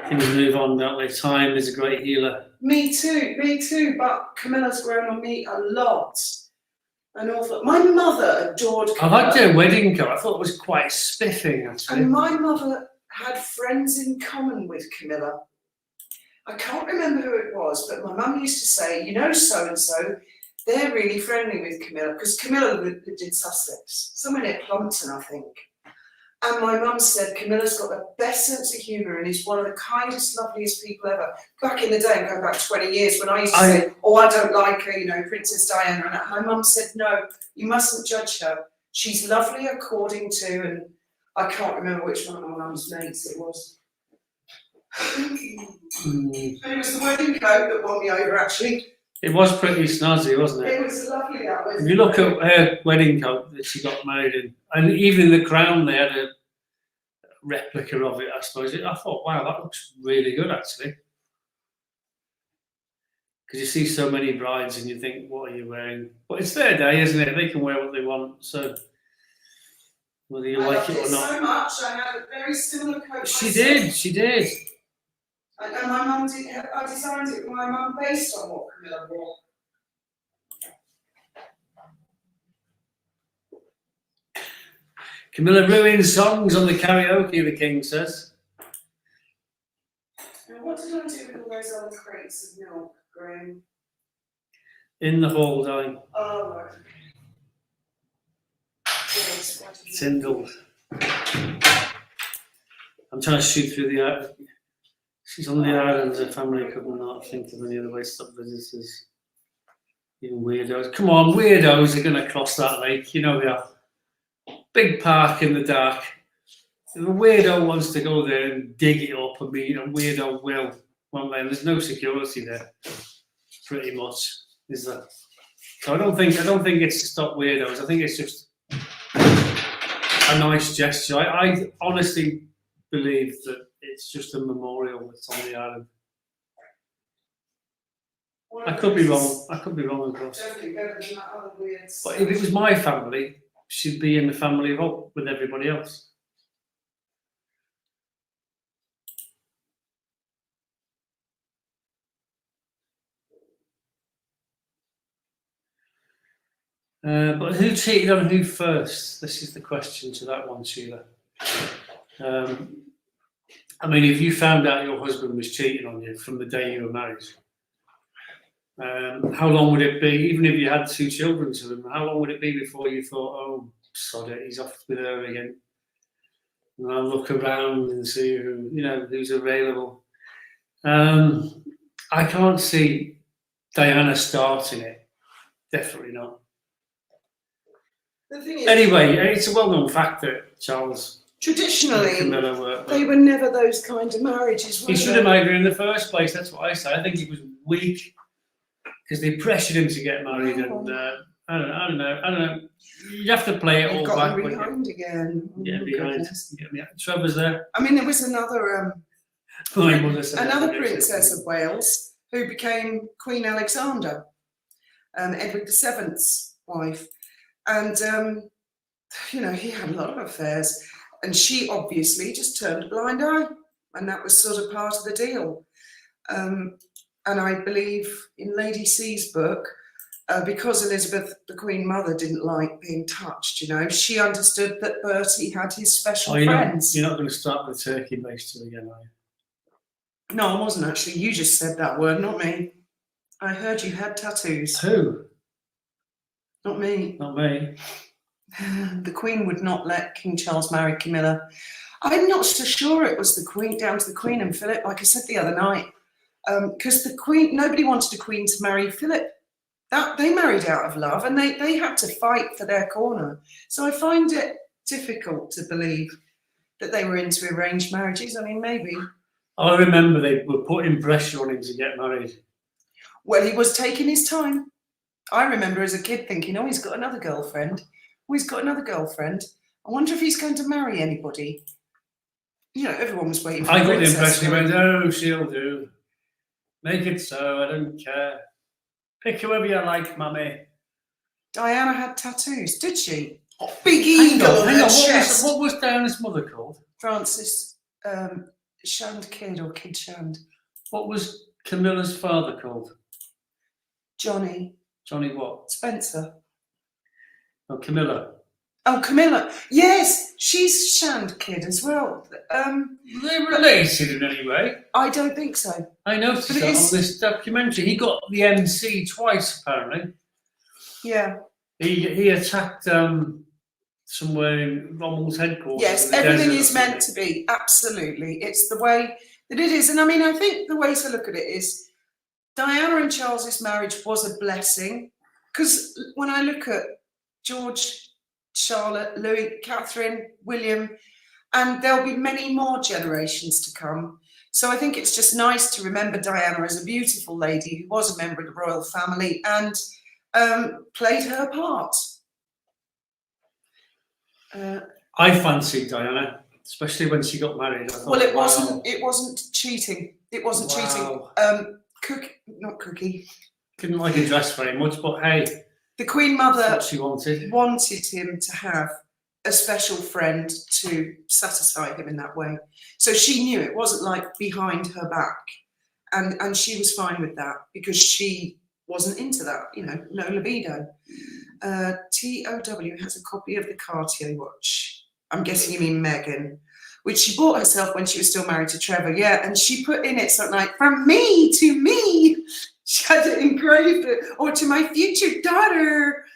things move on, don't they? Time is a great healer. Me too. But Camilla's grown on me a lot. An awful. My mother adored Camilla. I liked her wedding card. I thought it was quite spiffing, actually. And my mother had friends in common with Camilla. I can't remember who it was, but my mum used to say, you know, so and so, they're really friendly with Camilla, because Camilla lived in Sussex, somewhere near Plumpton, I think. And my mum said Camilla's got the best sense of humour and is one of the kindest, loveliest people ever. Back in the day, going back 20 years, when I used to say, oh, I don't like her, you know, Princess Diana, and that, my mum said, no, you mustn't judge her. She's lovely according to, and I can't remember which one of my mum's mates it was. And it was the wedding coat that won me over, actually. It was pretty snazzy, wasn't it? It was lovely, that was. If you look at her wedding coat that she got married in, and even in the crown, they had a replica of it, I suppose. I thought, wow, that looks really good, actually. Because you see so many brides and you think, what are you wearing? But it's their day, isn't it? They can wear what they want, so whether you like it or not. So much, I had a very similar coat. She did. And my mum did. I designed it with my mum based on what Camilla wore. Camilla ruins songs on the karaoke, the king says. And what did I do with all those other crates of milk, Graham? In the hall, darling. Oh, right. Yes, Tyndall. I'm trying to shoot through the. She's on the islands, her family could not think of any other way to stop visitors. Even weirdos. Come on, weirdos are going to cross that lake. You know they are. Big park in the dark. If a weirdo wants to go there and dig it up, I mean, a weirdo will. Well, then there's no security there, pretty much, is there? So I don't think it's to stop weirdos. I think it's just a nice gesture. I honestly believe that it's just a memorial that's on the island. I could be wrong. Of course. Definitely better than that other weird stuff. But if it was my family, she'd be in the family vault with everybody else. But who cheated on who first? This is the question to that one, Sheila. I mean, if you found out your husband was cheating on you from the day you were married, how long would it be, even if you had 2 children to him, how long would it be before you thought, oh, sod it, he's off with her again? And I'll look around and see who, who's available. I can't see Diana starting it. Definitely not. The thing is, anyway, it's a well-known fact that Charles traditionally, Camilla were, they were never those kind of marriages. He should have married her in the first place. That's what I say. I think he was weak because they pressured him to get married, and I don't know. You have to play it all back. Behind again. Yeah, behind. Yeah. Trevor's there. I mean, there was another another Princess of Wales who became Queen Alexander, Edward VII's wife, and he had a lot of affairs. And she obviously just turned a blind eye, and that was sort of part of the deal. And I believe in Lady C's book, because Elizabeth, the Queen Mother, didn't like being touched, she understood that Bertie had his special friends. You're not going to start with turkey based again, are you? No, I wasn't actually. You just said that word, not me. I heard you had tattoos. Who? Not me. Not me. The Queen would not let King Charles marry Camilla. I'm not so sure it was the Queen, down to the Queen and Philip, like I said the other night, because the Queen, nobody wanted a Queen to marry Philip. That they married out of love, and they had to fight for their corner. So I find it difficult to believe that they were into arranged marriages. I mean, maybe. I remember they were putting pressure on him to get married. Well, he was taking his time. I remember as a kid thinking, oh, he's got another girlfriend. He's got another girlfriend. I wonder if he's going to marry anybody. Everyone was waiting for I got the impression he went, oh, she'll do. Make it so, I don't care. Pick whoever you like, mummy. Diana had tattoos, did she? Oh, big eagle on her chest. What was Diana's mother called? Francis Shand Kidd, or Kidd Shand. What was Camilla's father called? Johnny. Johnny what? Spencer. Oh, Camilla. Oh, Camilla. Yes, she's Shand Kidd as well. They related in any way? I don't think so. I noticed that on this documentary. He got the MC twice, apparently. Yeah. He attacked somewhere in Rommel's headquarters. Yes, in the everything desert or is meant to something. be. Absolutely. It's the way that it is. And I mean, I think the way to look at it is Diana and Charles's marriage was a blessing. Because when I look at George, Charlotte, Louis, Catherine, William, and there'll be many more generations to come. So I think it's just nice to remember Diana as a beautiful lady who was a member of the royal family and played her part. I fancied Diana, especially when she got married. I thought, Well, it wow. wasn't. It wasn't cheating. It wasn't Wow. cheating. Not Cookie. Didn't like her dress very much, but hey, The Queen that's Mother what she wanted. wanted him to have a special friend to satisfy him in that way. So she knew it wasn't like behind her back, and she was fine with that because she wasn't into that. You know, no libido. TOW has a copy of the Cartier watch. I'm guessing you mean Meghan, which she bought herself when she was still married to Trevor. Yeah, and she put in it something like, from me to me. She had it engraved, or to my future daughter.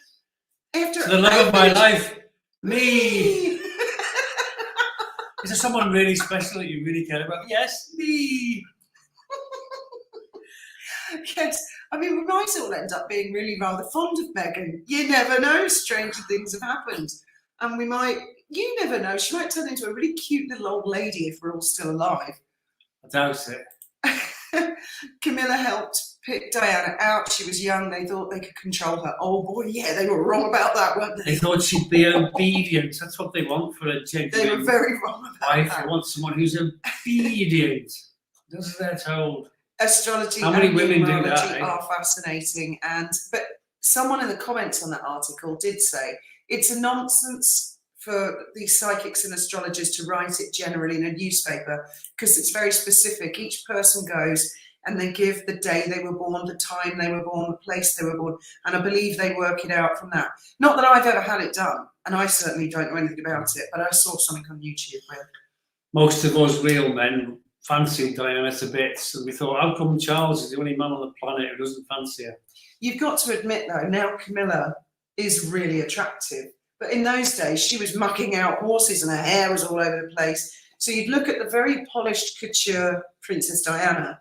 After To the love of my life, me. me. Is there someone really special that you really care about? Yes, me. Yes, I mean, we might all end up being really rather fond of Meghan. You never know, stranger things have happened. And you never know, she might turn into a really cute little old lady if we're all still alive. I doubt it. Camilla helped pick Diana out. She was young, they thought they could control her. Oh boy, yeah, they were wrong about that, weren't They they? thought she'd be obedient. That's what they want for a They were genuine very wrong about wife. that. They want someone who's obedient. That's what they're told. Astrology How many and women do that, numerology eh? are fascinating, but someone in the comments on that article did say it's a nonsense for these psychics and astrologers to write it generally in a newspaper because it's very specific. Each person goes and they give the day they were born, the time they were born, the place they were born, and I believe they work it out from that. Not that I've ever had it done, and I certainly don't know anything about it, but I saw something on YouTube where Most of us real men fancied Diana to bits, and we thought, how come Charles is the only man on the planet who doesn't fancy her? you've got to admit though, now Camilla is really attractive. But in those days, she was mucking out horses and her hair was all over the place. So you'd look at the very polished couture Princess Diana.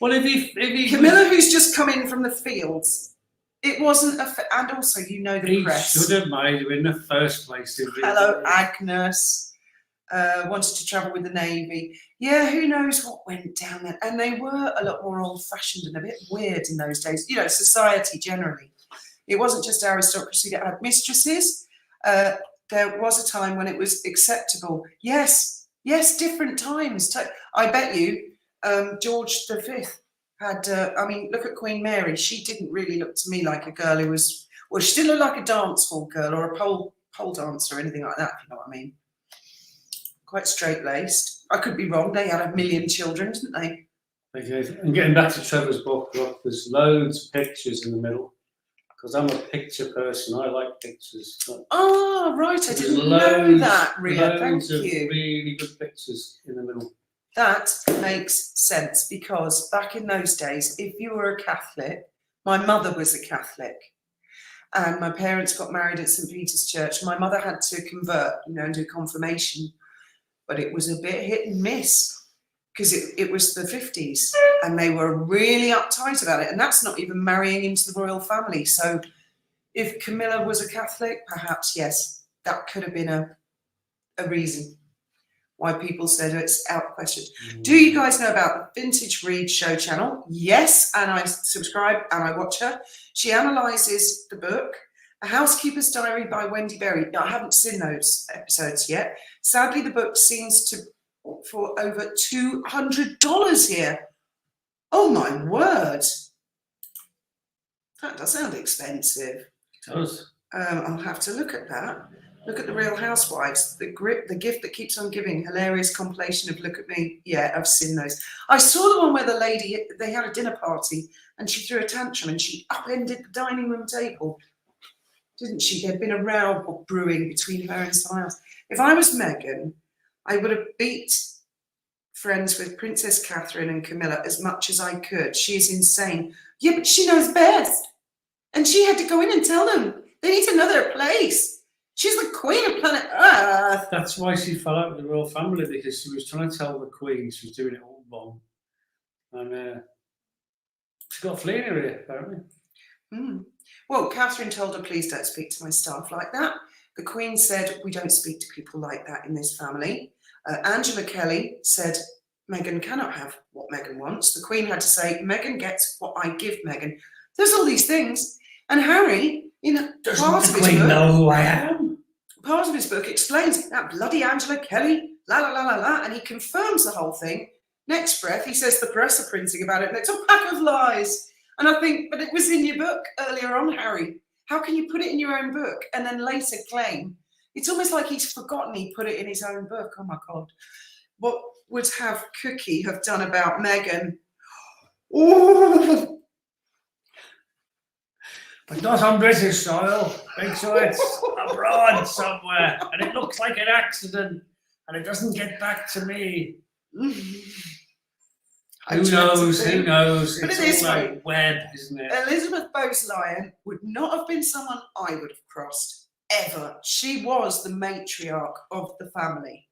Well, if he Camilla, who's just come in from the fields, it wasn't and also, you know, the he press. should have married her in the first place. Hello, Agnes. Wanted to travel with the Navy. Yeah, who knows what went down there. And they were a lot more old-fashioned and a bit weird in those days. You know, society generally. It wasn't just aristocracy that had mistresses. There was a time when it was acceptable. Yes, different times. I bet you George V had, I mean, look at Queen Mary. She didn't really look to me like a girl who was, well, she didn't look like a dance hall girl or a pole dancer or anything like that, if you know what I mean. Quite straight-laced. I could be wrong. They had 1 million children, didn't they? Okay. And getting back to Trevor's book, look, there's loads of pictures in the middle. Because I'm a picture person, I like pictures. Oh, right, I There's didn't know that, Ria. Thank loads of you. really good pictures in the middle. That makes sense because back in those days, if you were a Catholic, my mother was a Catholic, and my parents got married at St. Peter's Church. My mother had to convert, you know, and do confirmation, but it was a bit hit and miss because it was the 50s and they were really uptight about it. And that's not even marrying into the royal family. So if Camilla was a Catholic, perhaps, yes, that could have been a reason why people said it's out of question. Do you guys know about the Vintage Read show channel? Yes, and I subscribe and I watch her. She analyses the book, A Housekeeper's Diary by Wendy Berry. I haven't seen those episodes yet. Sadly, the book seems to for over $200 here. Oh my word. That does sound expensive. It does. I'll have to look at that. Look at the Real Housewives, the gift that keeps on giving. Hilarious compilation of Look at Me. Yeah, I've seen those. I saw the one where the lady, they had a dinner party and she threw a tantrum and she upended the dining room table. Didn't she? There'd been a row brewing between her and someone else. If I was Meghan, I would have beat friends with Princess Catherine and Camilla as much as I could. She is insane. Yeah, but she knows best. And she had to go in and tell them they need another place. She's the queen of planet Earth. That's why she fell out with the royal family, because she was trying to tell the queen she was doing it all wrong. And she got a flea in her ear, apparently. Well, Catherine told her, please don't speak to my staff like that. The Queen said, we don't speak to people like that in this family. Angela Kelly said, Meghan cannot have what Meghan wants. The Queen had to say, Meghan gets what I give Meghan. There's all these things. And Harry, Doesn't the Queen know who I am? Part of his book explains that bloody Angela Kelly, la la la la la, and he confirms the whole thing. Next breath, he says the press are printing about it, and it's a pack of lies. And I think, but it was in your book earlier on, Harry. How can you put it in your own book and then later claim? It's almost like he's forgotten he put it in his own book. Oh my God. What would Cookie have done about Meghan? Oh. But not on British soil. Make sure it's abroad somewhere. And it looks like an accident. And it doesn't get back to me. Who knows? Who knows? But It's all like web, isn't it? Elizabeth Bowes-Lyon would not have been someone I would have crossed, ever. She was the matriarch of the family.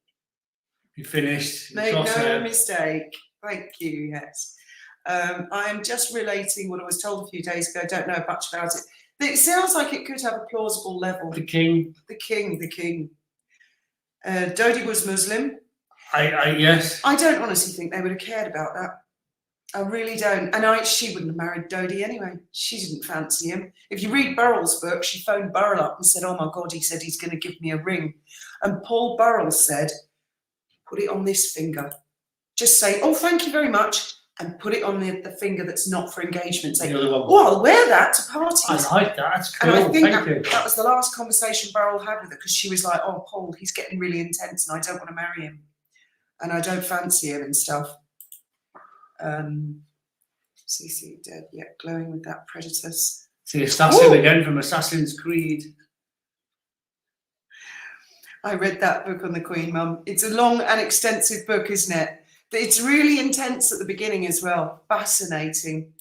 You finished. Made no mistake. Thank you, yes. I am just relating what I was told a few days ago. I don't know much about it. It sounds like it could have a plausible level. The king. The king. Dodi was Muslim. Yes. I don't honestly think they would have cared about that. I really don't. And she wouldn't have married Dodi anyway. She didn't fancy him. If you read Burrell's book, she phoned Burrell up and said, oh my God, he said he's going to give me a ring. And Paul Burrell said, put it on this finger. Just say, oh, thank you very much. And put it on the finger that's not for engagement. Say, oh, I'll wear that to parties. I like that. That's cool. And I think Thank you. that was the last conversation Burrell had with her, because she was like, oh, Paul, he's getting really intense and I don't want to marry him. And I don't fancy him and stuff. CC dead, yeah, glowing with that prejudice. See, assassin again from Assassin's Creed. I read that book on the Queen, Mum. It's a long and extensive book, isn't it? It's really intense at the beginning as well. Fascinating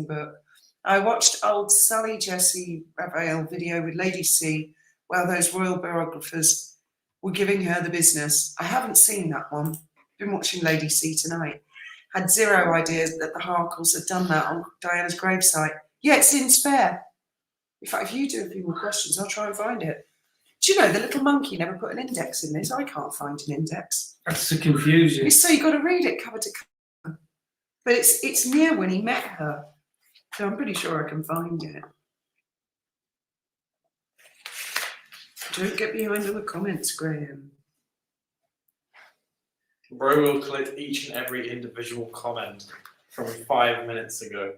book. I watched old Sally Jesse Raphael video with Lady C while those royal biographers were giving her the business. I haven't seen that one. Been watching Lady C tonight. Had zero idea that the Harkles had done that on Diana's gravesite. Yeah, it's in Spare. In fact, if you do a few more questions, I'll try and find it. Do you know the little monkey never put an index in this? I can't find an index. That's the confusion. So you've got to read it cover to cover. But it's near when he met her. So I'm pretty sure I can find it. Don't get behind in the comments, Graham. Bro will click each and every individual comment from 5 minutes ago.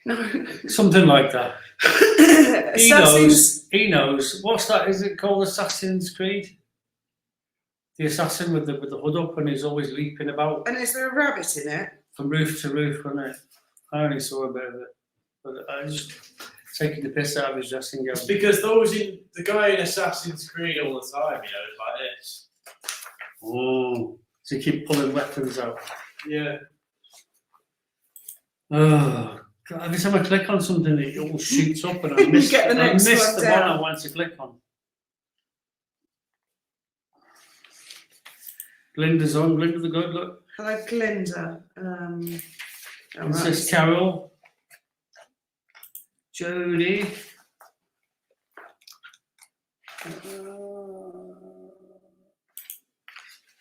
No. Something like that. He knows. What's that? Is it called Assassin's Creed? The assassin with the hood up and he's always leaping about. And is there a rabbit in it? From roof to roof, wasn't it? I only saw a bit of it. But I was just taking the piss out of his dressing gown. It's because the guy in Assassin's Creed all the time, is like this. Oh, so you keep pulling weapons out. Yeah. Oh, God, every time I click on something, it all shoots up and I miss the one I want to click on. Glinda's on. Glinda the good, look. Hello, Glinda. Princess Carol. Jodie.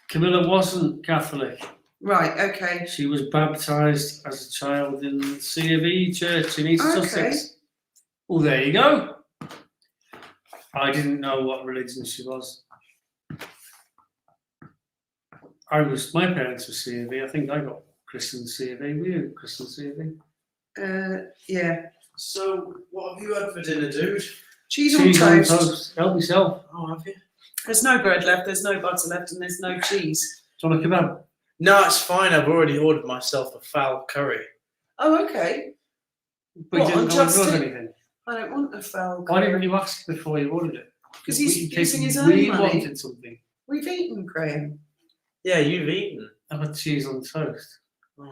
Camilla wasn't Catholic. Right, okay. She was baptised as a child in the C of E Church in East Sussex. Well, there you go. I didn't know what religion she was. My parents were C of E. I think I got christened C of E. Were you christened C of E? Yeah. So, what have you had for dinner, dude? Cheese on toast. Help yourself. Oh, have you? There's no bread left, there's no butter left, and there's no cheese. Do you want a kebab? No, it's fine. I've already ordered myself a fowl curry. Oh, okay. But you didn't order anything. I don't want a fowl curry. Why didn't you ask before you ordered it? Because he's using his own money. Wanted something. We've eaten, Graham. Yeah, you've eaten. I've had cheese on toast.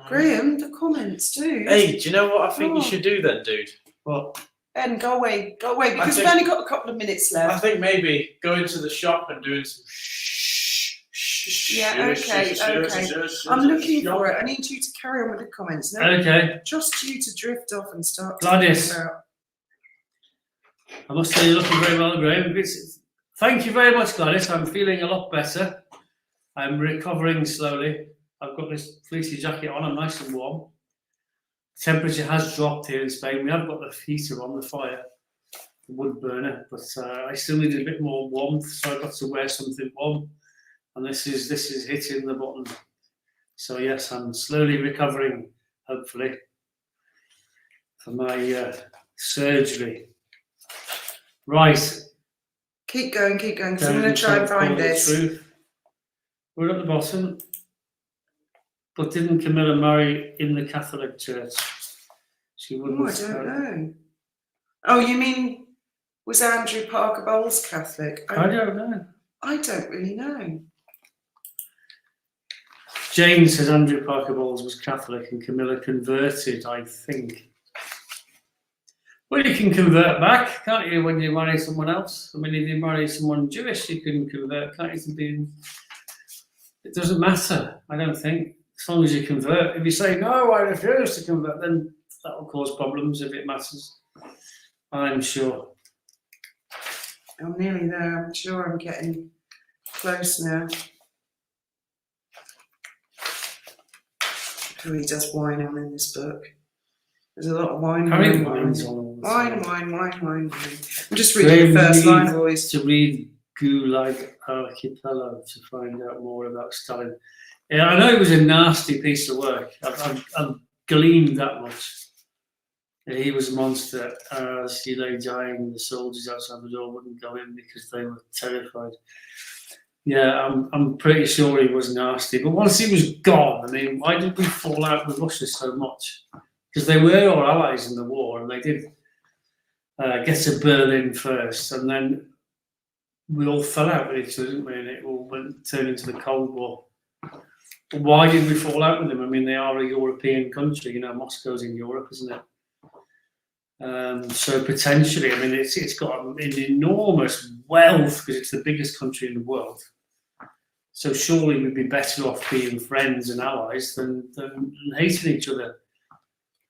Graham, the comments too. Hey, do you know what I think you should do then, dude? What? Ben, go away, because we've think- only got a couple of minutes I left. think maybe going to the shop and doing some Yeah, okay. I'm looking for it. I need you to carry on with the comments. No, Okay. just you to drift off and start Gladys. talking about. I must say you're looking very well, Graham. Thank you very much, Gladys. I'm feeling a lot better. I'm recovering slowly. I've got this fleecy jacket on. I'm nice and warm. Temperature has dropped here in Spain. We have got the heater on, the fire, the wood burner, but I still need a bit more warmth, so I've got to wear something warm. And this is hitting the button. So yes, I'm slowly recovering, hopefully, from my surgery. Right. Keep going, because I'm going to try and find this. We're at the bottom. But didn't Camilla marry in the Catholic Church? She wouldn't. Oh, I don't know. Oh, you mean, was Andrew Parker Bowles Catholic? I don't know. I don't really know. Jane says Andrew Parker Bowles was Catholic and Camilla converted, I think. Well, you can convert back, can't you, when you marry someone else? I mean, if you marry someone Jewish, you can convert, can't you, to being... It doesn't matter, I don't think, as long as you convert. If you say, no, I refuse to convert, then that will cause problems if it matters, I'm sure. I'm nearly there. I'm sure I'm getting close now. Oh, he does wine on in this book. There's a lot of wine. Wine. I'm just reading the first line, boys. To read Gulag Archipelago to find out more about Stalin. Yeah, I know it was a nasty piece of work. I've gleaned that much. He was a monster. As he lay dying, the soldiers outside the door wouldn't go in because they were terrified. Yeah, I'm pretty sure he was nasty. But once he was gone, I mean, why did we fall out with Russia so much? Because they were our allies in the war, and they did get to Berlin first, and then we all fell out with each other, didn't we? And it all turned into the Cold War. But why did we fall out with them? I mean, they are a European country. You know, Moscow's in Europe, isn't it? So potentially, I mean, it's got an enormous wealth because it's the biggest country in the world. So surely we'd be better off being friends and allies than hating each other.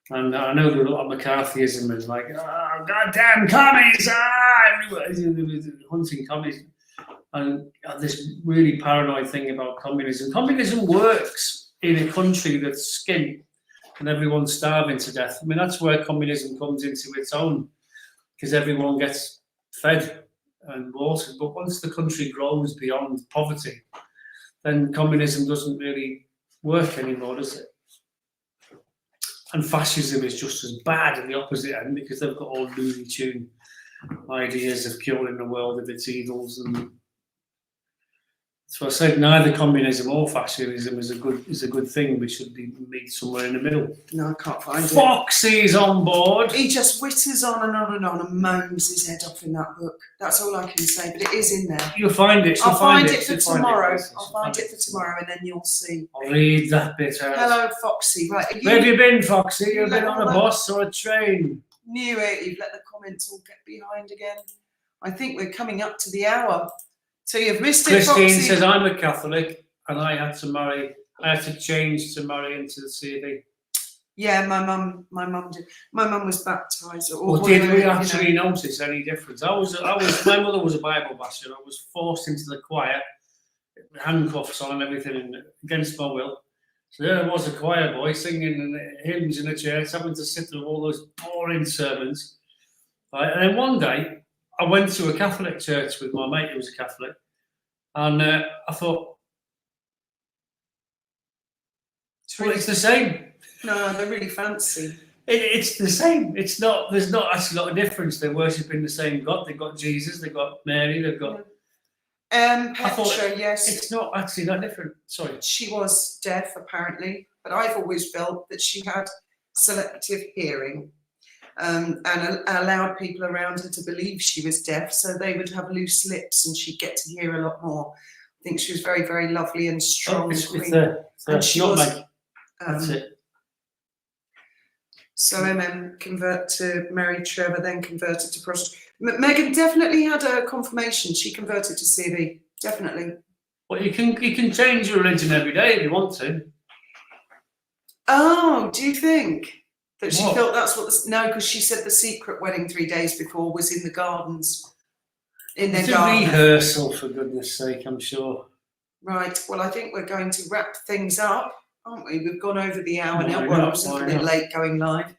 And I know there's a lot of McCarthyism and like, oh, goddamn commies, everywhere, hunting commies. And this really paranoid thing about communism. Communism works in a country that's skint and everyone's starving to death. I mean, that's where communism comes into its own, because everyone gets fed and watered. But once the country grows beyond poverty, then communism doesn't really work anymore, does it? And fascism is just as bad at the opposite end because they've got all Looney Tune ideas of curing the world of its evils. And so I said neither communism or fascism is a good thing. We should meet somewhere in the middle. No, I can't find it. Foxy's on board. He just whitters on and on and on and moans his head off in that book. That's all I can say, but it is in there. You'll find it. I'll find it for tomorrow. I'll find it for tomorrow, and then you'll see. I'll read that bit out. Hello, Foxy. Right. Where have you been, Foxy? You've been on a bus or a train? Knew it. You've let the comments all get behind again. I think we're coming up to the hour. So you've missed it, Christine Foxy. says, I'm a Catholic and I had to change to marry into the CV. Yeah, my mum did. My mum was baptised. Well, did we actually notice any difference? My mother was a Bible basher. I was forced into the choir, handcuffs on and everything, and against my will. So there was a choir boy singing hymns in the church, having to sit through all those boring sermons. Right? And then one day, I went to a Catholic church with my mate who was a Catholic, and I thought, well, it's the same. No, they're really fancy. It's the same. It's not. There's not actually a lot of difference. They're worshipping the same God. They've got Jesus. They've got Mary. They've got. Petra, yes. It's not actually that different. Sorry. She was deaf, apparently, but I've always felt that she had selective hearing. And allowed people around her to believe she was deaf, so they would have loose lips and she'd get to hear a lot more. I think she was very, very lovely and strong. And she was, that's it. So MM convert to married Trevor, then converted to prostitute. Megan definitely had a confirmation. She converted to CV. Definitely. Well, you can change your religion every day if you want to. Oh, do you think that she What? thought that's what? No, because she said the secret wedding 3 days before was in the gardens. In their It's a garden. rehearsal, for goodness sake, I'm sure. Right. Well, I think we're going to wrap things up, aren't we? We've gone over the hour now. Why Well, I not? was a Why little bit not? late going live.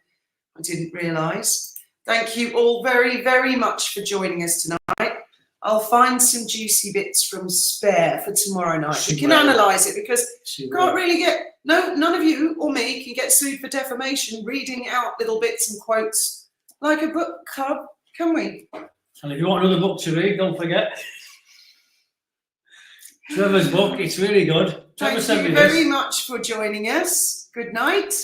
I didn't realise. Thank you all very, very much for joining us tonight. I'll find some juicy bits from Spare for tomorrow night. She We can will. analyse it because She can't will. really get none of you or me can get sued for defamation reading out little bits and quotes like a book club, can we? And if you want another book to read, don't forget Trevor's book. It's really good. Trevor Thank sent you me very this. much for joining us. Good night.